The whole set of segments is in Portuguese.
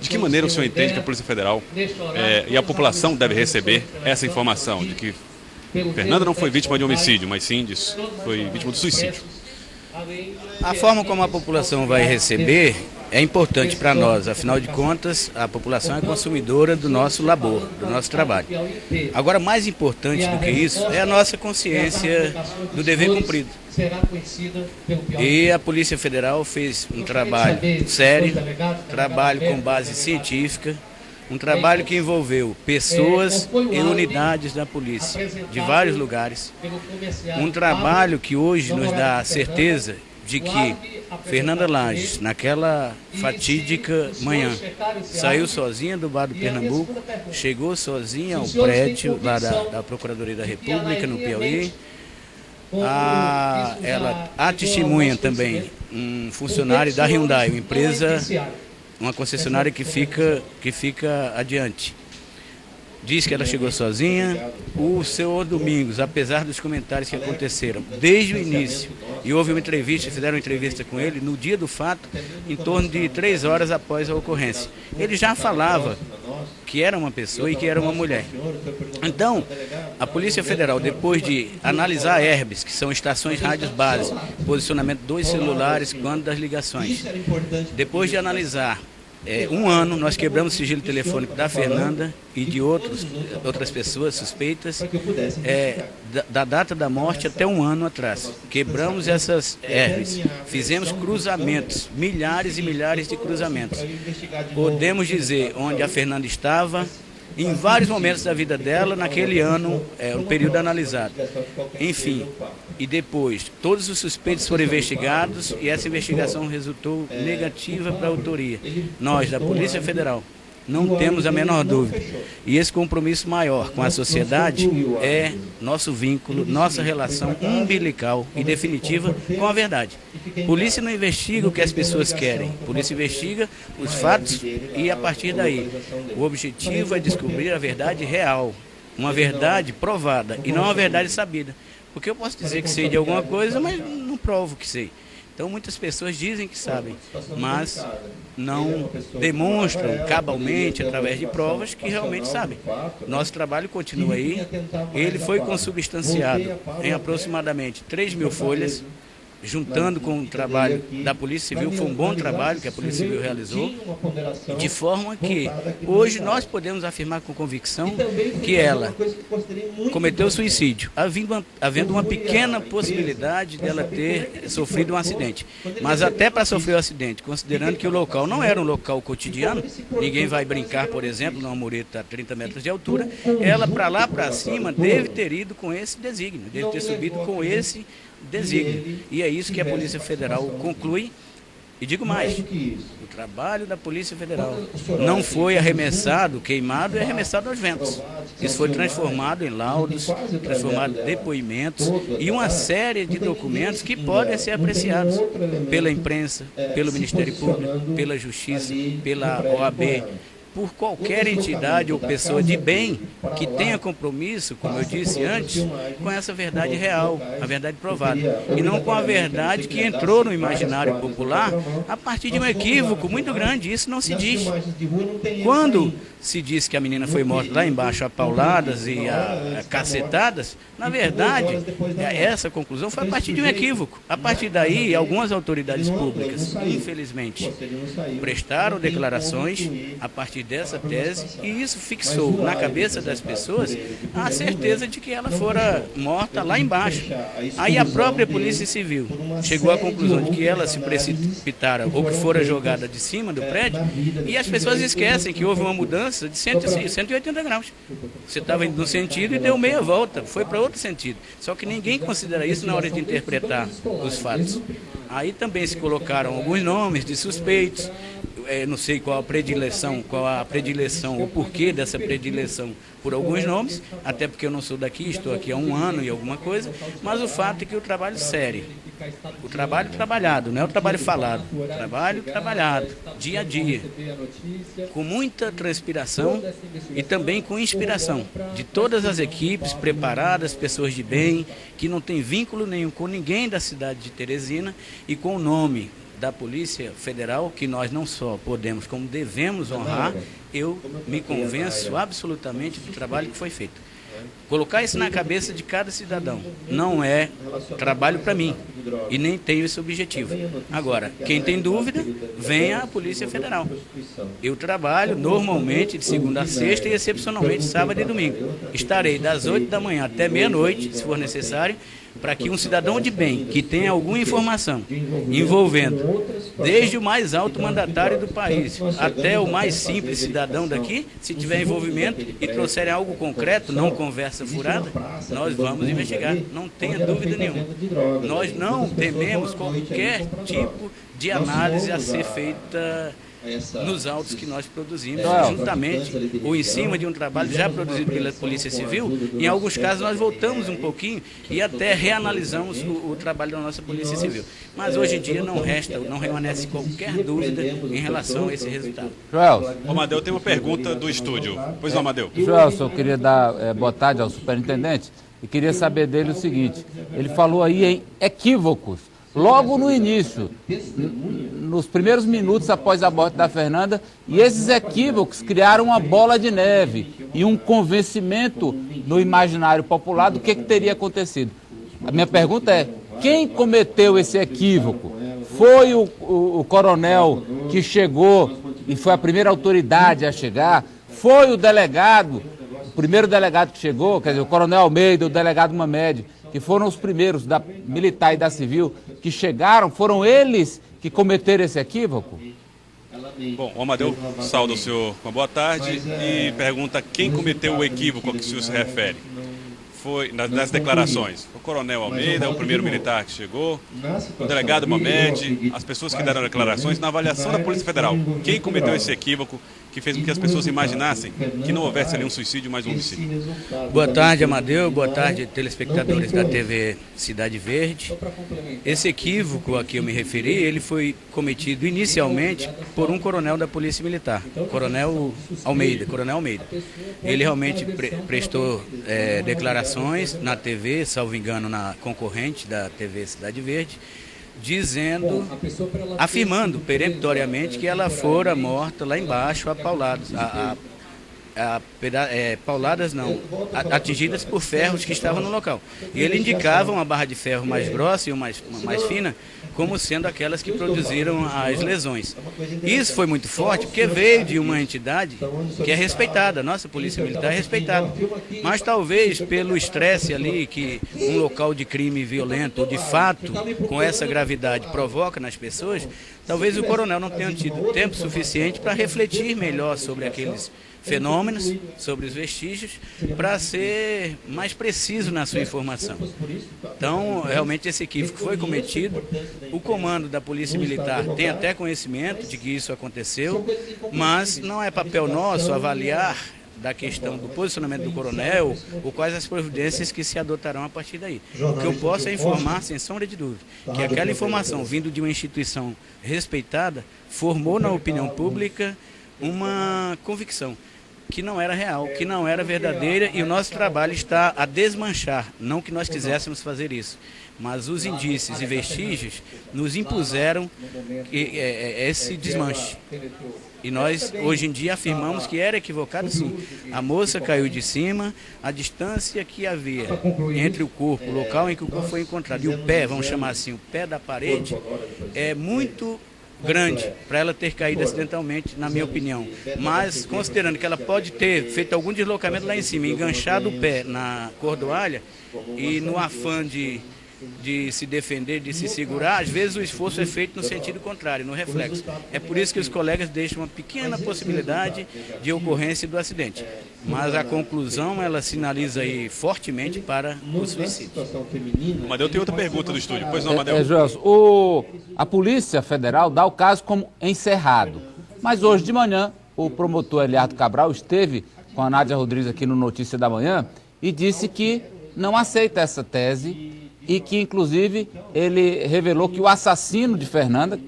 De que maneira o senhor entende que a Polícia Federal e a população deve receber essa informação de que Fernanda não foi vítima de homicídio, mas sim foi vítima de suicídio? A forma como a população vai receber é importante para nós, afinal de contas, a população é consumidora do nosso labor, do nosso trabalho. Agora, mais importante do que isso é a nossa consciência do dever cumprido. E a Polícia Federal fez um trabalho sério, trabalho com base científica, um trabalho que envolveu pessoas e unidades da polícia, de vários lugares. Um trabalho que hoje nos dá a certeza de que Fernanda Lages, naquela fatídica manhã, saiu sozinha do bar do Pernambuco, chegou sozinha ao prédio lá da Procuradoria da República, no Piauí. Ela testemunha também um funcionário da Hyundai, uma empresa, uma concessionária que fica adiante. Diz que ela chegou sozinha. O senhor Domingos, apesar dos comentários que aconteceram desde o início, e houve uma entrevista, fizeram uma entrevista com ele no dia do fato, em torno de 3 horas após a ocorrência. Ele já falava que era uma pessoa e que era uma mulher. Então, a Polícia Federal, depois de analisar herbes, que são estações rádios base, posicionamento dos celulares quando das ligações, depois de analisar 1 ano, nós quebramos o sigilo telefônico da Fernanda e de outras pessoas suspeitas, da data da morte até 1 ano atrás. Quebramos essas herbes, fizemos cruzamentos, milhares e milhares de cruzamentos. Podemos dizer onde a Fernanda estava, em vários momentos da vida dela, naquele ano, um período analisado. Enfim, e depois, todos os suspeitos foram investigados e essa investigação resultou negativa para a autoria. Nós, da Polícia Federal, não temos a menor dúvida. E esse compromisso maior com a sociedade é nosso vínculo, nossa relação umbilical e definitiva com a verdade. Polícia não investiga o que as pessoas querem. Polícia investiga os fatos e, a partir daí, o objetivo é descobrir a verdade real, uma verdade provada e não uma verdade sabida. Porque eu posso dizer que sei de alguma coisa, mas não provo que sei. Então, muitas pessoas dizem que sabem, mas não demonstram cabalmente, através de provas, que realmente sabem. Nosso trabalho continua aí. Ele foi consubstanciado em aproximadamente 3.000 folhas, juntando com o trabalho da Polícia Civil. Foi um bom trabalho que a Polícia Civil realizou, de forma que hoje nós podemos afirmar com convicção que ela cometeu suicídio, havendo uma pequena possibilidade dela ter sofrido um acidente. Mas até para sofrer o acidente, considerando que o local não era um local cotidiano, ninguém vai brincar, por exemplo, numa mureta a 30 metros de altura, ela para lá, para cima, deve ter ido com esse desígnio, deve ter subido com esse desígnio. E é isso que a Polícia Federal conclui. E digo mais, o trabalho da Polícia Federal não foi arremessado, queimado e arremessado aos ventos. Isso foi transformado em laudos, transformado em depoimentos e uma série de documentos que podem ser apreciados pela imprensa, pelo Ministério Público, pela Justiça, pela OAB, por qualquer entidade ou pessoa de bem que tenha compromisso, como eu disse antes, com essa verdade real, a verdade provada, e não com a verdade que entrou no imaginário popular a partir de um equívoco muito grande. Isso não se diz. Quando se diz que a menina foi morta lá embaixo a pauladas e a cacetadas, na verdade, essa conclusão foi a partir de um equívoco. A partir daí, algumas autoridades públicas, infelizmente, prestaram declarações a partir dessa tese, e isso fixou na cabeça das pessoas a certeza de que ela fora morta lá embaixo. Aí a própria Polícia Civil chegou à conclusão de que ela se precipitara ou que fora jogada de cima do prédio, e as pessoas esquecem que houve uma mudança de 180 graus. Você estava indo num sentido e deu meia volta, foi para outro sentido. Só que ninguém considera isso na hora de interpretar os fatos. Aí também se colocaram alguns nomes de suspeitos. Não sei qual a predileção, o porquê dessa predileção por alguns nomes, até porque eu não sou daqui, estou aqui há 1 ano e alguma coisa, mas o fato é que o trabalho sério, o trabalho trabalhado, não é o trabalho falado, o trabalho trabalhado, dia a dia, com muita transpiração e também com inspiração de todas as equipes preparadas, pessoas de bem, que não tem vínculo nenhum com ninguém da cidade de Teresina e com o nome da Polícia Federal, que nós não só podemos, como devemos honrar, eu me convenço absolutamente do trabalho que foi feito. Colocar isso na cabeça de cada cidadão não é trabalho para mim e nem tenho esse objetivo. Agora, quem tem dúvida, venha à Polícia Federal. Eu trabalho normalmente de segunda a sexta e excepcionalmente sábado e domingo. Estarei das 8 da manhã até meia-noite, se for necessário, para que um cidadão de bem que tenha alguma informação envolvendo desde o mais alto mandatário do país até o mais simples cidadão daqui, se tiver envolvimento e trouxerem algo concreto, não conversa furada, nós vamos investigar, não tenha dúvida nenhuma. Nós não tememos qualquer tipo de análise a ser feita nos autos que nós produzimos, juntamente ou em cima de um trabalho já produzido pela Polícia Civil. Em alguns casos nós voltamos um pouquinho e até reanalisamos o trabalho da nossa Polícia Civil. Mas hoje em dia não permanece qualquer dúvida em relação a esse resultado. Joelson. Amadeu, tem uma pergunta do estúdio. Pois não, Amadeu. Joelson, eu queria dar boa tarde ao superintendente e queria saber dele o seguinte: ele falou aí em equívocos. Logo no início, nos primeiros minutos após a morte da Fernanda, e esses equívocos criaram uma bola de neve e um convencimento no imaginário popular do que teria acontecido. A minha pergunta é: quem cometeu esse equívoco? Foi o coronel que chegou e foi a primeira autoridade a chegar? Foi o delegado, o primeiro delegado que chegou, quer dizer, o coronel Almeida, o delegado Mamed, que foram os primeiros da militar e da civil que chegaram, foram eles que cometeram esse equívoco? Bom, o Amadeu sauda o senhor com a boa tarde e pergunta quem cometeu o equívoco a que o senhor se refere. Foi nas declarações, o coronel Almeida, o primeiro militar que chegou, o delegado Mamed, as pessoas que deram declarações, na avaliação da Polícia Federal. Quem cometeu esse equívoco que fez com que as pessoas imaginassem que não houvesse ali um suicídio, mas um homicídio? Boa tarde, Amadeu. Boa tarde, telespectadores da TV Cidade Verde. Esse equívoco a que eu me referi, ele foi cometido inicialmente por um coronel da Polícia Militar, Coronel Almeida. Ele realmente prestou declarações na TV, salvo engano, na concorrente da TV Cidade Verde, afirmando peremptoriamente que ela fora morta lá embaixo a pauladas, atingidas por ferros que estavam no local. E ele indicava uma barra de ferro mais grossa e mais fina como sendo aquelas que produziram as lesões. Isso foi muito forte porque veio de uma entidade que é respeitada, a nossa Polícia Militar é respeitada. Mas talvez pelo estresse ali que um local de crime violento, ou de fato, com essa gravidade, provoca nas pessoas, talvez o coronel não tenha tido tempo suficiente para refletir melhor sobre aqueles fenômenos, sobre os vestígios, para ser mais preciso na sua informação. Então, realmente esse equívoco foi cometido. O comando da Polícia Militar tem até conhecimento de que isso aconteceu, mas não é papel nosso avaliar da questão do posicionamento do coronel ou quais as providências que se adotarão a partir daí. O que eu posso é informar, sem sombra de dúvida, que aquela informação vindo de uma instituição respeitada formou na opinião pública uma convicção que não era real, que não era verdadeira, e o nosso trabalho está a desmanchar, não que nós quiséssemos fazer isso, mas os indícios e vestígios nos impuseram esse desmanche. E nós, hoje em dia, afirmamos que era equivocado, sim. A moça caiu de cima, a distância que havia entre o corpo, o local em que o corpo foi encontrado, e o pé, vamos chamar assim, o pé da parede, é muito grande para ela ter caído acidentalmente, na minha opinião. Mas, considerando que ela pode ter feito algum deslocamento lá em cima, enganchado o pé na cordoalha, e no afã de se defender, de se segurar, às vezes o esforço é feito no sentido contrário, no reflexo. É por isso que os colegas deixam uma pequena possibilidade de ocorrência do acidente. Mas a conclusão, ela sinaliza aí fortemente para o suicídio. Amadeu, tem outra pergunta do estúdio. Pois não, Amadeu? Joelson, a Polícia Federal dá o caso como encerrado. Mas hoje de manhã, o promotor Eliardo Cabral esteve com a Nádia Rodrigues aqui no Notícia da Manhã e disse que não aceita essa tese e que, inclusive, ele revelou que o assassino de Fernanda,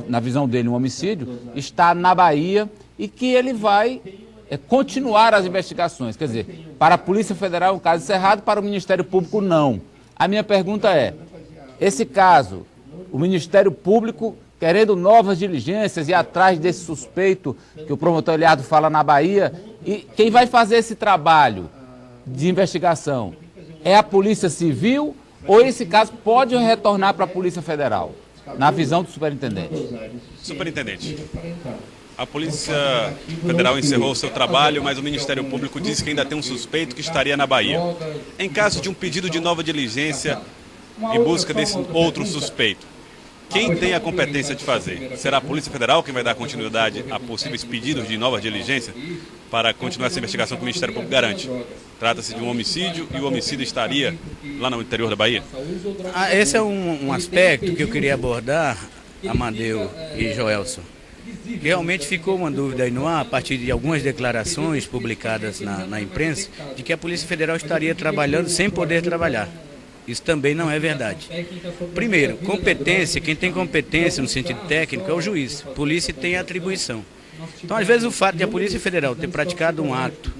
na visão dele um homicídio, está na Bahia e que ele vai continuar as investigações. Quer dizer, para a Polícia Federal é um caso encerrado, para o Ministério Público não. A minha pergunta é, esse caso, o Ministério Público querendo novas diligências e atrás desse suspeito que o promotor Eliardo fala na Bahia. E quem vai fazer esse trabalho de investigação é a Polícia Civil ou esse caso pode retornar para a Polícia Federal, na visão do superintendente? Superintendente, a Polícia Federal encerrou o seu trabalho, mas o Ministério Público disse que ainda tem um suspeito que estaria na Bahia. Em caso de um pedido de nova diligência em busca desse outro suspeito, quem tem a competência de fazer? Será a Polícia Federal quem vai dar continuidade a possíveis pedidos de nova diligência para continuar essa investigação que o Ministério Público garante? Trata-se de um homicídio e o homicídio estaria lá no interior da Bahia? Esse é um aspecto que eu queria abordar, Amadeu e Joelson. Realmente ficou uma dúvida aí no ar, a partir de algumas declarações publicadas na imprensa, de que a Polícia Federal estaria trabalhando sem poder trabalhar. Isso também não é verdade. Primeiro, competência, quem tem competência no sentido técnico é o juiz. A polícia tem atribuição. Então, às vezes, o fato de a Polícia Federal ter praticado um ato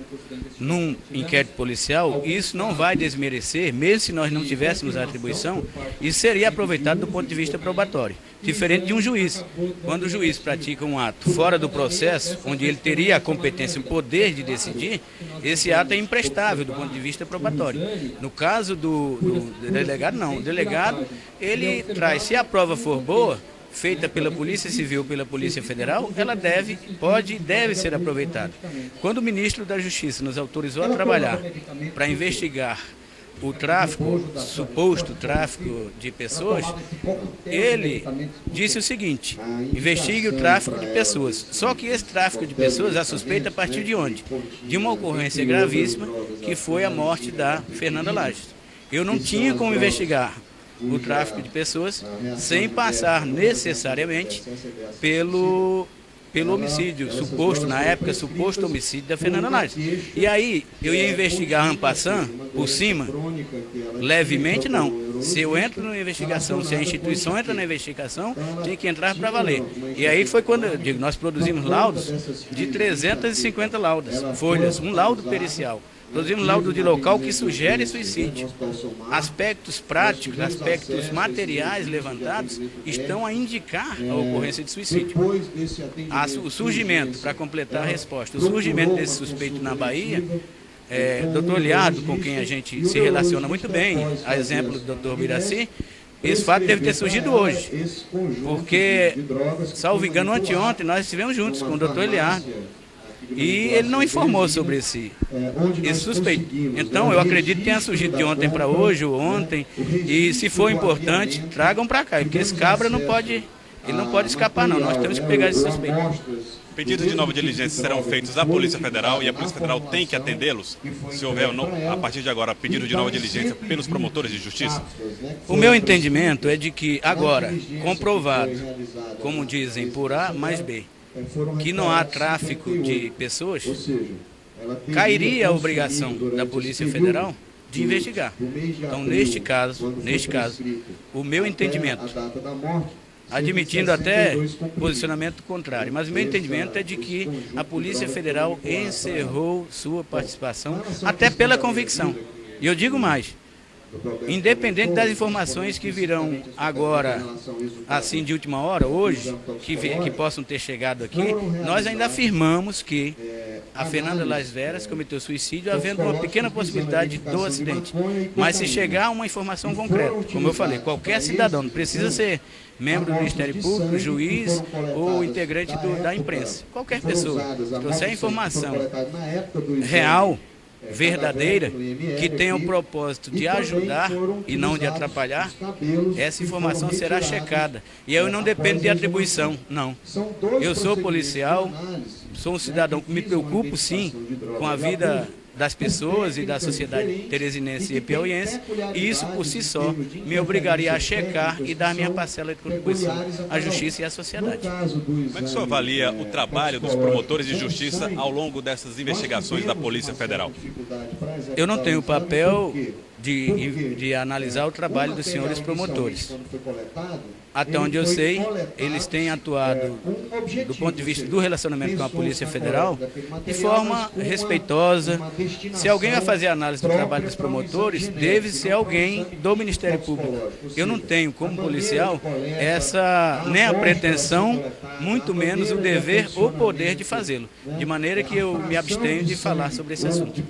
num inquérito policial, isso não vai desmerecer, mesmo se nós não tivéssemos a atribuição, isso seria aproveitado do ponto de vista probatório. Diferente de um juiz. Quando o juiz pratica um ato fora do processo, onde ele teria a competência, o poder de decidir, esse ato é imprestável do ponto de vista probatório. No caso do delegado, não. O delegado, ele traz, se a prova for boa, feita pela Polícia Civil, pela Polícia Federal, ela pode e deve ser aproveitada. Quando o ministro da Justiça nos autorizou a trabalhar para investigar o tráfico, suposto tráfico de pessoas, ele disse o seguinte: investigue o tráfico de pessoas. Só que esse tráfico de pessoas, a suspeita a partir de onde? De uma ocorrência gravíssima, que foi a morte da Fernanda Lages. Eu não tinha como investigar o tráfico de pessoas sem passar necessariamente pelo homicídio, na época, suposto homicídio da Fernanda Lages. E aí, eu ia investigar en passant, por cima, levemente não. Se eu entro na investigação, se a instituição entra na investigação, tem que entrar para valer. E aí foi quando, eu digo, nós produzimos laudos de 350 folhas, um laudo pericial. Produzimos laudo de local que sugere suicídio. Aspectos práticos, aspectos materiais levantados estão a indicar a ocorrência de suicídio. O surgimento, para completar a resposta, o surgimento desse suspeito na Bahia, Dr. Eliardo, com quem a gente se relaciona muito bem, a exemplo do Dr. Biraci, esse fato deve ter surgido hoje, porque, salvo engano, anteontem nós estivemos juntos com o Dr. Eliardo. E ele não informou sobre esse suspeito. Então, eu acredito que tenha surgido de ontem para hoje, ou ontem, e se for importante, tragam para cá, porque esse cabra ele não pode escapar não, nós temos que pegar esse suspeito. Pedidos de nova diligência serão feitos à Polícia Federal e a Polícia Federal tem que atendê-los, se houver, a partir de agora, pedido de nova diligência pelos promotores de justiça? O meu entendimento é de que agora, comprovado, como dizem, por A mais B, que não há tráfico de pessoas, cairia a obrigação da Polícia Federal de investigar. Então, neste caso, o meu entendimento, admitindo até posicionamento contrário, mas o meu entendimento é de que a Polícia Federal encerrou sua participação, até pela convicção. E eu digo mais, independente das informações que virão agora, assim de última hora, hoje, que possam ter chegado aqui, nós ainda afirmamos que a Fernanda Lages Veras cometeu suicídio, havendo uma pequena possibilidade do acidente. Mas se chegar uma informação concreta, como eu falei, qualquer cidadão, não precisa ser membro do Ministério Público, juiz ou integrante da imprensa, qualquer pessoa, se trouxer informação real, verdadeira, que tenha o propósito de ajudar e não de atrapalhar, essa informação será checada. E eu não dependo de atribuição, não. Eu sou policial, sou um cidadão que me preocupo, sim, com a vida das pessoas e da sociedade teresinense e piauiense, e isso por si só me obrigaria a checar e dar minha parcela de contribuição à justiça e à sociedade. Como é que o senhor avalia o trabalho dos promotores de justiça ao longo dessas investigações da Polícia Federal? Eu não tenho papel de analisar o trabalho dos senhores promotores. Até onde eu sei, eles têm atuado, do ponto de vista do relacionamento com a Polícia Federal, de forma respeitosa. Se alguém vai fazer análise do trabalho dos promotores, deve ser alguém do Ministério Público. Eu não tenho, como policial, nem a pretensão, muito menos o dever ou poder de fazê-lo. De maneira que eu me abstenho de falar sobre esse assunto.